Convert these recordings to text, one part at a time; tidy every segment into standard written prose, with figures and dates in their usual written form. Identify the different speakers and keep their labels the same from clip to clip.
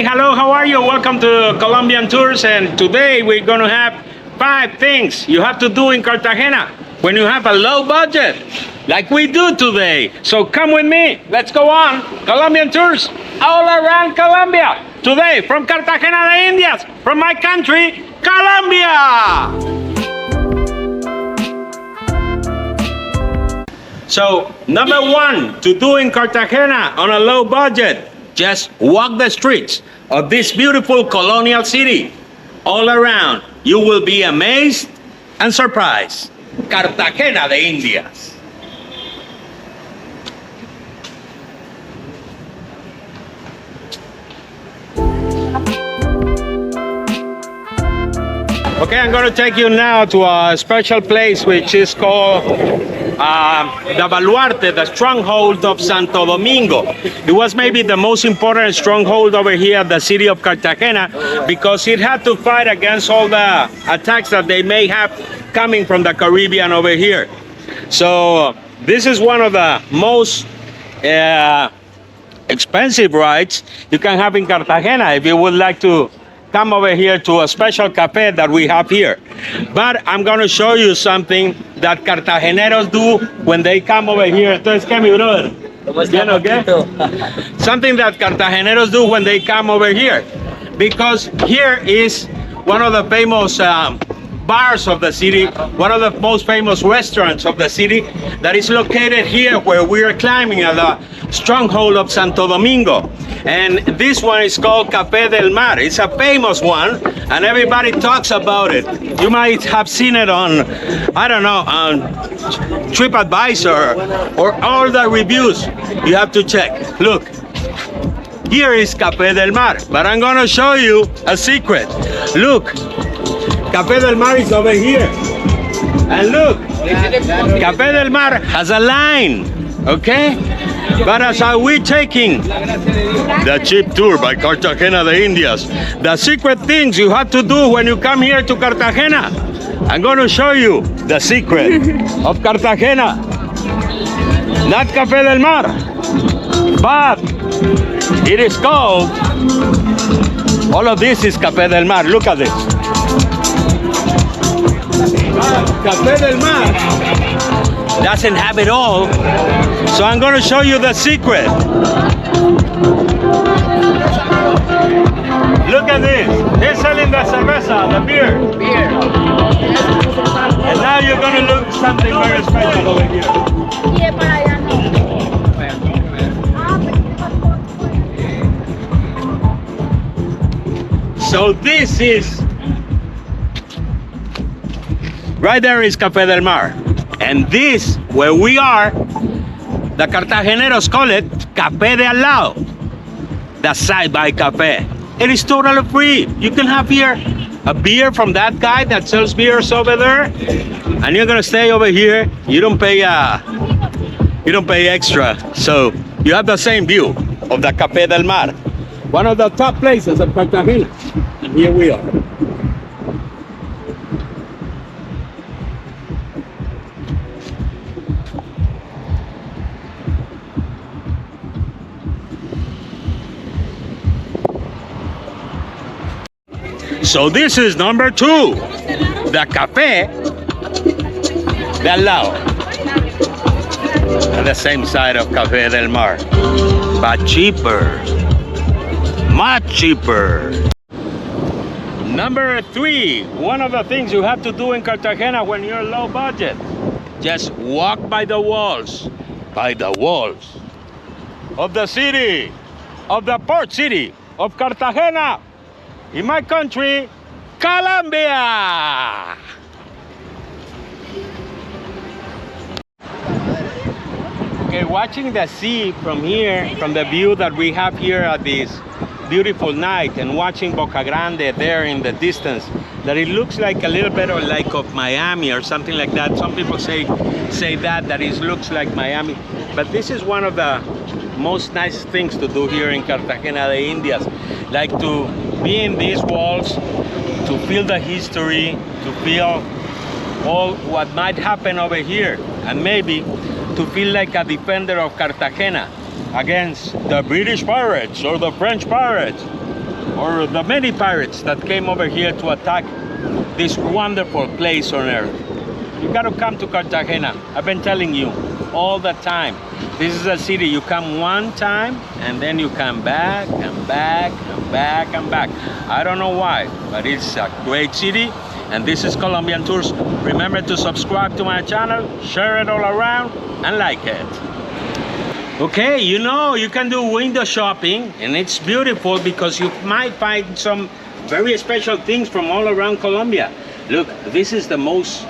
Speaker 1: Hey, hello, how are you? Welcome to Colombian Tours, and today we're going to have 5 things you have to do in Cartagena when you have a low budget, like we do today. So come with me, let's go on Colombian Tours all around Colombia. Today from Cartagena de Indias, from my country, Colombia. So number 1 to do in Cartagena on a low budget, just walk the streets of this beautiful colonial city all around. You will be amazed and surprised. Cartagena de Indias. Okay, I'm going to take you now to a special place which is called the Baluarte, the stronghold of Santo Domingo. It was maybe the most important stronghold over here at the city of Cartagena because it had to fight against all the attacks that they may have coming from the Caribbean over here. So this is one of the most expensive rides you can have in Cartagena if you would like to come over here to a special cafe that we have here. But I'm going to show you something that Cartageneros do when they come over here. Entonces, ¿qué, mi brother? Something that Cartageneros do when they come over here. Because here is one of the famous bars of the city, one of the most famous restaurants of the city that is located here where we are climbing at the stronghold of Santo Domingo. And this one is called Café del Mar. It's a famous one and everybody talks about it. You might have seen it on, I don't know, on TripAdvisor or all the reviews. You have to check. Look, here is Café del Mar, but I'm gonna show you a secret. Look, Café del Mar is over here. And look, Café del Mar has a line, okay? But as we're taking the cheap tour by Cartagena de Indias, the secret things you have to do when you come here to Cartagena, I'm going to show you the secret of Cartagena. Not Café del Mar, but it is called, all of this is Café del Mar. Look at this. Café del Mar doesn't have it all, so I'm going to show you the secret. Look at this. They're selling the cerveza, the beer. And now you're going to look something very special over here. So this is, right there is Café del Mar. And this, where we are, the Cartageneros call it Café de Al Lado, the side-by cafe. It is totally free. You can have here a beer from that guy that sells beers over there, and you're gonna stay over here. You don't pay extra, so you have the same view of the Café del Mar, one of the top places of Cartagena. And here we are. So this is number 2, the Café de Al Lado, on the same side of Café del Mar, but cheaper, much cheaper. Number 3, one of the things you have to do in Cartagena when you're low budget, just walk by the walls of the city, of the port city of Cartagena. In my country, Colombia. Okay, watching the sea from here, from the view that we have here at this beautiful night, and watching Boca Grande there in the distance, that it looks like a little bit like of Miami or something like that. Some people say that it looks like Miami, but this is one of the most nice things to do here in Cartagena de Indias, like to be in these walls, to feel the history, to feel all what might happen over here, and maybe to feel like a defender of Cartagena against the British pirates or the French pirates. or the many pirates that came over here to attack this wonderful place on earth. You got to come to Cartagena. I've been telling you all the time. This is a city you come one time and then you come back and back and back and back. I don't know why, but it's a great city. And this is Colombian Tours. Remember to subscribe to my channel, share it all around, and like it. Okay, you know, you can do window shopping, and it's beautiful because you might find some very special things from all around Colombia. Look, this is the most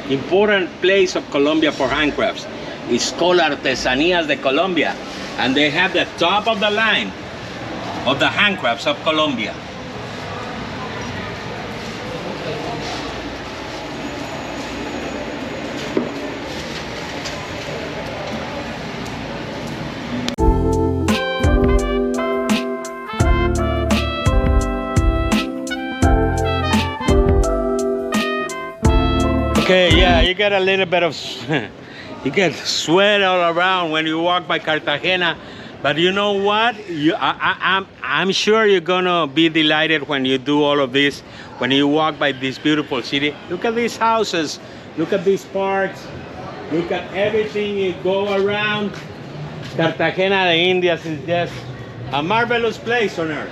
Speaker 1: important place of Colombia for handcrafts. It's called Artesanías de Colombia, and they have the top of the line of the handcrafts of Colombia. Okay, yeah, you get a little bit of, you get sweat all around when you walk by Cartagena, but you know what? I'm sure you're gonna be delighted when you do all of this, when you walk by this beautiful city. Look at these houses, look at these parks, look at everything you go around. Cartagena de Indias is just a marvelous place on earth.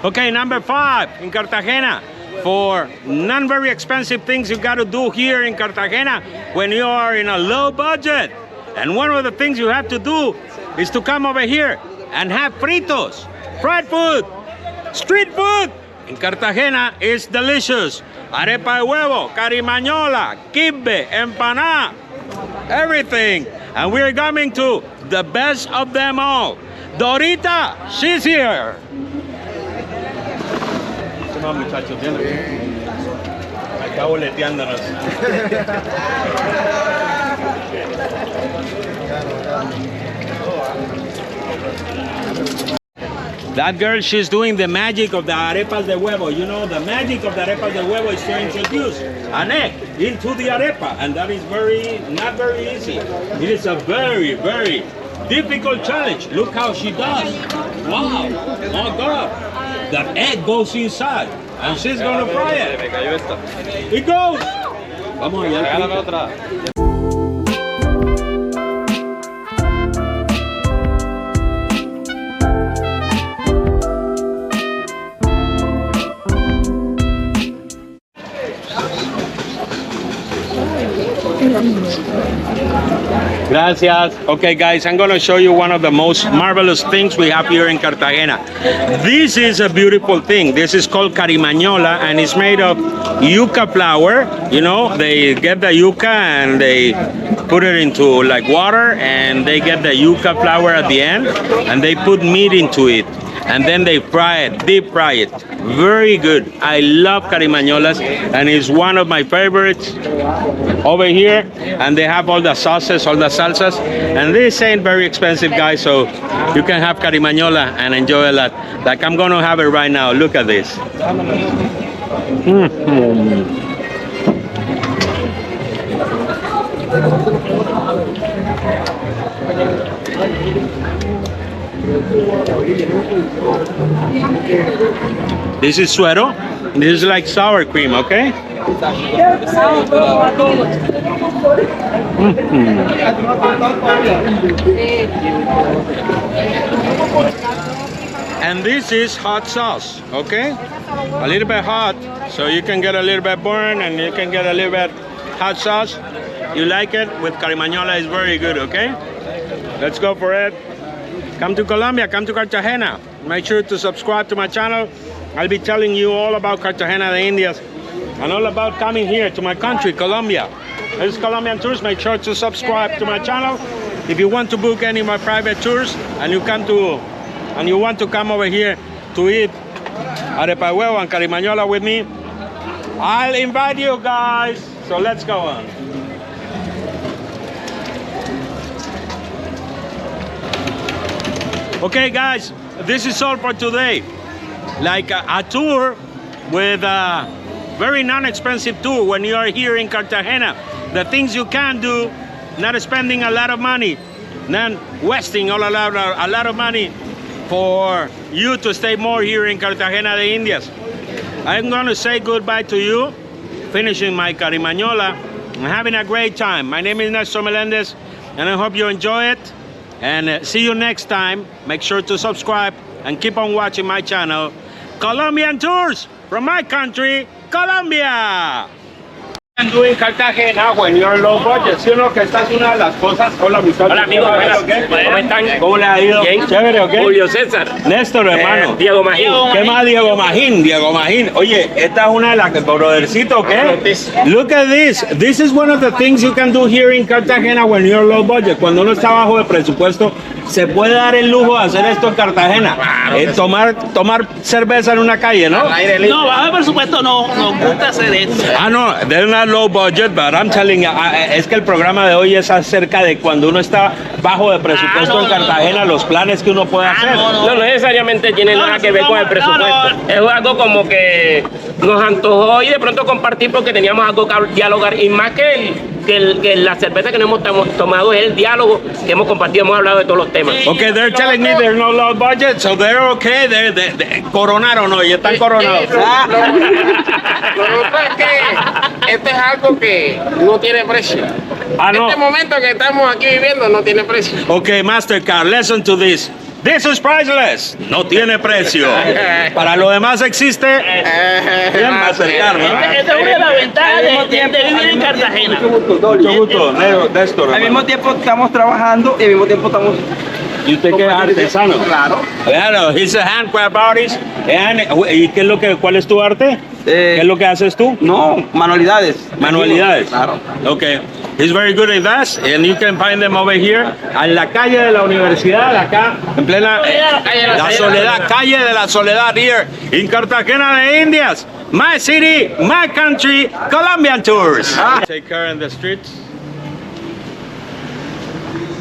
Speaker 1: Okay, number 5 in Cartagena. For non very expensive things you got to do here in Cartagena when you are in a low budget. And one of the things you have to do is to come over here and have fritos, fried food, street food. In Cartagena is delicious. Arepa de huevo, carimañola, quibe, empanada, everything. And we're coming to the best of them all. Dorita, she's here. Muchachos, acá boleteándonos. That girl, she's doing the magic of the arepas de huevo. You know, the magic of the arepas de huevo is to introduce an egg into the arepa, and that is not very easy. It is a very, very difficult challenge. Look how she does. Wow, oh God. That egg goes inside, and she's gonna fry it. It goes. Vamos allá. Gracias. Okay guys, I'm gonna show you one of the most marvelous things we have here in Cartagena. This is a beautiful thing. This is called carimañola, and it's made of yuca flour. You know, they get the yuca and they put it into like water, and they get the yuca flour at the end, and they put meat into it, and then they fry it, deep fry it. Very good. I love carimañolas, and it's one of my favorites over here. And they have all the sauces, all the salsas, and this ain't very expensive, guys, so you can have carimañola and enjoy a lot. Like I'm gonna have it right now. Look at this. This is suero. This is like sour cream, okay? And this is hot sauce, okay? A little bit hot, so you can get a little bit burn and you can get a little bit hot sauce. You like it with carimañola, is very good, okay? Let's go for it. Come to Colombia, come to Cartagena. Make sure to subscribe to my channel. I'll be telling you all about Cartagena de Indias and all about coming here to my country, Colombia. This is Colombian Tours. Make sure to subscribe to my channel. If you want to book any of my private tours and you want to come over here to eat arepa huevo and carimañola with me, I'll invite you guys. So let's go on. Okay guys, this is all for today. Like a tour with a very non-expensive tour when you are here in Cartagena. The things you can do, not spending a lot of money. than wasting a lot of money for you to stay more here in Cartagena de Indias. I'm going to say goodbye to you, finishing my carimañola and having a great time. My name is Nestor Melendez, and I hope you enjoy it. And see you next time. Make sure to subscribe and keep on watching my channel, Colombian Tours from my country, Colombia. And doing Cartagena when you're low budget. ¿Sí o no? Que esta es una de las cosas. Hola, muchachos.
Speaker 2: Hola, amigos. ¿Cómo están?
Speaker 1: ¿Cómo le ha ido?
Speaker 2: Bien.
Speaker 1: Chévere, ¿ok?
Speaker 2: Julio César.
Speaker 1: Néstor, hermano.
Speaker 2: Diego Magín.
Speaker 1: ¿Qué más, Diego Magín? Diego Magín. Oye, esta es una de las que, brodercito, ¿qué? Look at this. This is one of the things you can do here in Cartagena when you're low budget. Cuando uno está bajo de presupuesto, se puede dar el lujo de hacer esto en Cartagena. Tomar cerveza en una calle, ¿no?
Speaker 3: No, bajo de presupuesto no, nos gusta hacer eso.
Speaker 1: Ah, no, they're not low budget, but I'm telling you, es que el programa de hoy es acerca de cuando uno está bajo de presupuesto en Cartagena, los planes que uno puede hacer.
Speaker 2: No necesariamente tiene nada que ver con el presupuesto. Es algo como que nos antojó y de pronto compartir porque teníamos algo que dialogar. Y más que la cerveza que nos hemos tomado es el diálogo que hemos compartido, hemos hablado de todos los temas.
Speaker 1: Okay, they're telling me there's no low budget, so they're okay. They're coronaron hoy, están coronados.
Speaker 4: Lo otro es que esto es algo que no tiene precio.
Speaker 1: Ah, no.
Speaker 4: Este momento que estamos aquí viviendo no tiene precio.
Speaker 1: Okay, Mastercard, listen to this. This is priceless. No tiene precio. Para lo demás existe. Bien, Mastercard, ¿no?
Speaker 3: Esta es una de las ventajas de vivir en Cartagena.
Speaker 1: Mucho gusto, Néstor.
Speaker 5: Al mismo tiempo estamos trabajando y al mismo tiempo estamos...
Speaker 1: ¿Y usted qué es artesano?
Speaker 5: Claro.
Speaker 1: Claro, he's a handcraft artist. ¿Y qué es lo que, cuál es tu arte? ¿Qué es lo que haces tú?
Speaker 5: No, manualidades.
Speaker 1: Manualidades.
Speaker 5: Claro.
Speaker 1: Okay. He's very good at that, and you can find them over here, en la calle de la universidad, acá, en plena la Soledad, calle de la Soledad here, in Cartagena de Indias. My city, my country, Colombian Tours. Take care in the streets.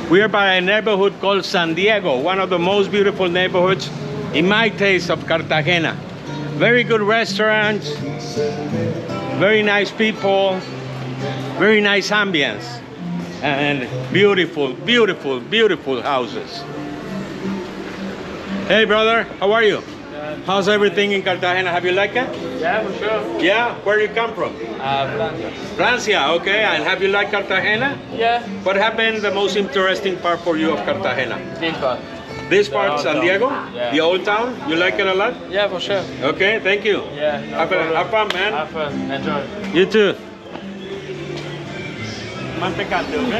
Speaker 1: We are by a neighborhood called San Diego, one of the most beautiful neighborhoods in my taste of Cartagena. Very good restaurants, very nice people, very nice ambience, and beautiful, beautiful, beautiful houses. Hey brother, how are you? How's everything in Cartagena? Have you liked it?
Speaker 4: Yeah, for sure.
Speaker 1: Yeah? Where do you come from?
Speaker 4: Francia.
Speaker 1: Francia, okay. And have you liked Cartagena?
Speaker 4: Yeah.
Speaker 1: What has been the most interesting part for you of Cartagena?
Speaker 4: This part.
Speaker 1: This part, San Diego?
Speaker 4: Yeah.
Speaker 1: The old town? You like it a lot?
Speaker 4: Yeah, for sure.
Speaker 1: Okay, thank you.
Speaker 4: Yeah.
Speaker 1: Have fun, man.
Speaker 4: Have fun. Enjoy.
Speaker 1: You too. Mantecate, ¿ok?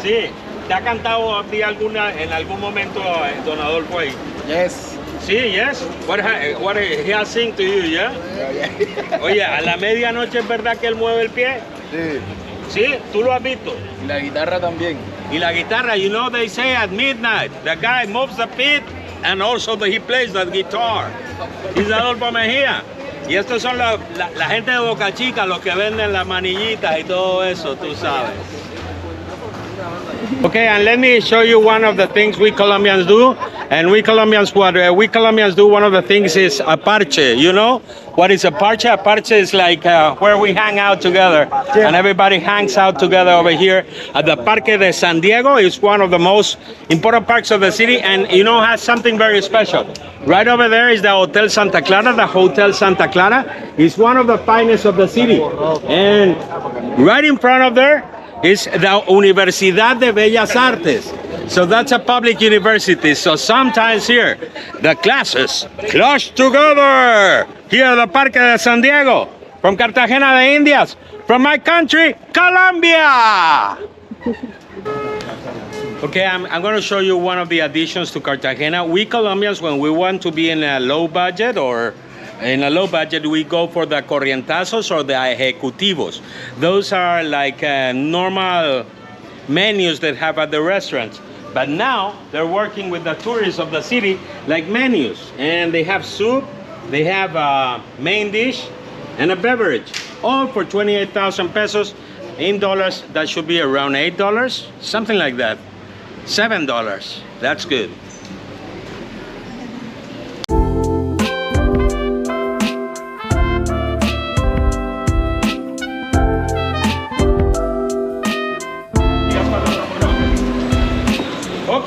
Speaker 1: Sí. ¿Te ha cantado a ti en algún momento Don Adolfo ahí?
Speaker 5: Yes.
Speaker 1: Sí, yes. What he has sing to you, yeah? Oye, a la medianoche es verdad que él mueve el pie.
Speaker 5: Sí.
Speaker 1: Sí, tú lo has visto.
Speaker 5: Y la guitarra también.
Speaker 1: Y la guitarra, you know, they say at midnight, the guy moves the feet and also he plays the guitar. He's Adolfo Mejía. Y estos son la gente de Boca Chica, los que venden las manillitas y todo eso, tú sabes. Okay, and let me show you one of the things we Colombians do. And we Colombians do, one of the things is a parche. You know what is a parche? A parche is like where we hang out together. Yeah. And everybody hangs out together over here at the Parque de San Diego. It's one of the most important parks of the city, and you know, has something very special. Right over there is the Hotel Santa Clara. The Hotel Santa Clara is one of the finest of the city. And right in front of there is the Universidad de Bellas Artes. So that's a public university. So sometimes here, the classes clash together. Here at the Parque de San Diego, from Cartagena de Indias, from my country, Colombia. Okay, I'm going to show you one of the additions to Cartagena. We Colombians, when we want to be in a low budget we go for the corrientazos or the ejecutivos. Those are like normal menus that have at the restaurants. But now they're working with the tourists of the city like menus. And they have soup, they have a main dish, and a beverage. All for 28,000 pesos. In dollars, that should be around $8, something like that. $7. That's good.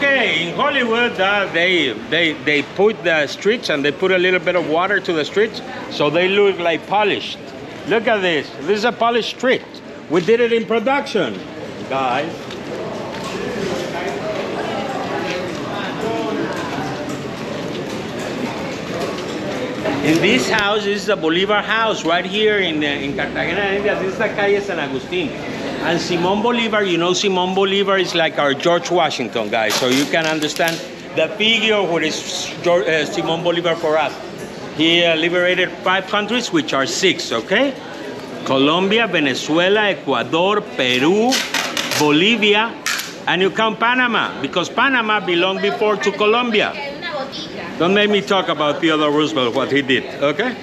Speaker 1: Okay, in Hollywood, they put the streets and they put a little bit of water to the streets so they look like polished. Look at this. This is a polished street. We did it in production, guys. In this house, this is the Bolivar house right here in Cartagena, India. This is the calle San Agustin. And Simón Bolivar, you know, Simón Bolivar is like our George Washington, guys. So you can understand the figure what is Simón Bolivar for us. He liberated 5 countries, which are 6, okay? Colombia, Venezuela, Ecuador, Peru, Bolivia, and you count Panama, because Panama belonged before to Colombia. Don't make me talk about Theodore Roosevelt, what he did, okay?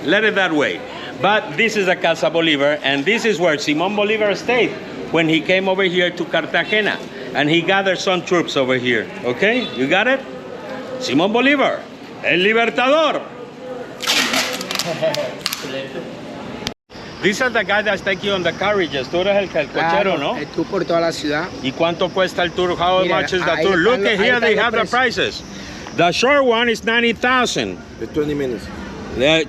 Speaker 1: Let it that way. But this is a Casa Bolivar, and this is where Simón Bolivar stayed when he came over here to Cartagena, and he gathered some troops over here, okay? You got it? Simón Bolivar, el Libertador. These are the guys that take you on the carriages. Tú eres el cochero, ¿no?
Speaker 6: El tour por toda la ciudad.
Speaker 1: ¿Y cuánto cuesta el tour? How
Speaker 6: Mira,
Speaker 1: much is the
Speaker 6: ahí
Speaker 1: tour?
Speaker 6: están
Speaker 1: Look
Speaker 6: los-
Speaker 1: at here,
Speaker 6: ahí
Speaker 1: they
Speaker 6: están
Speaker 1: have the
Speaker 6: los
Speaker 1: prices. The short one is 90,000.
Speaker 5: It's 20 minutes.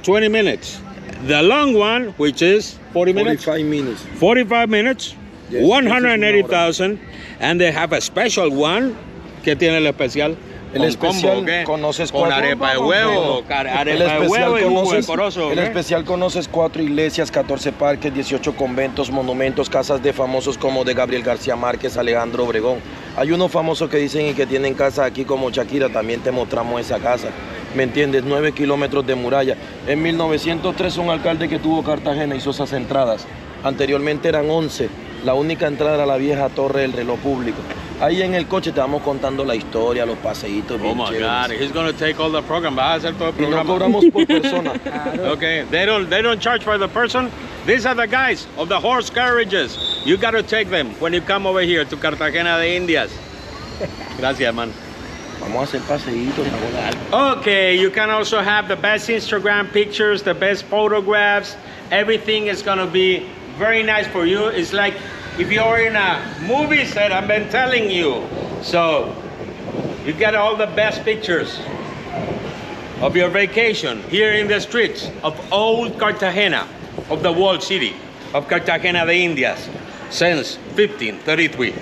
Speaker 1: 20 minutes. The long one, which is 40 minutes?
Speaker 5: 45 minutes.
Speaker 1: 45 minutes,
Speaker 5: Yes,
Speaker 1: 180,000. And they have a special one. ¿Qué tiene el especial?
Speaker 5: El
Speaker 1: ¿Con
Speaker 5: especial,
Speaker 1: combo, qué?
Speaker 5: conoces
Speaker 1: Con
Speaker 5: cuatro-
Speaker 1: arepa de huevo, arepa
Speaker 5: El
Speaker 1: de
Speaker 5: especial,
Speaker 1: huevo y jugo de
Speaker 5: conoces,
Speaker 1: corozo,
Speaker 5: el
Speaker 1: ¿qué?
Speaker 5: especial conoces 4 iglesias, 14 parques, 18 conventos, monumentos, casas de famosos como de Gabriel García Márquez, Alejandro Obregón. Hay unos famosos que dicen y que tienen casa aquí como Shakira, también te mostramos esa casa. ¿Me entiendes? 9 kilómetros de muralla. En 1903 un alcalde que tuvo Cartagena hizo esas entradas. Anteriormente eran 11. La única entrada era la vieja torre del reloj público. Ahí en el coche te vamos contando la historia, los paseitos.
Speaker 1: Oh
Speaker 5: bien
Speaker 1: my
Speaker 5: chéveres.
Speaker 1: God, he's gonna take all the program. Va a hacer todo el
Speaker 5: Y no
Speaker 1: programa.
Speaker 5: cobramos por persona.
Speaker 1: Okay, they don't charge for the person. These are the guys of the horse carriages. You got to take them when you come over here to Cartagena de Indias. Gracias, man.
Speaker 5: Vamos a hacer paseitos. Ahora.
Speaker 1: Okay, you can also have the best Instagram pictures, the best photographs. Everything is gonna be very nice for you. It's like if you're in a movie set, I've been telling you. So you get all the best pictures of your vacation here in the streets of old Cartagena, of the walled city of Cartagena de Indias since 1533.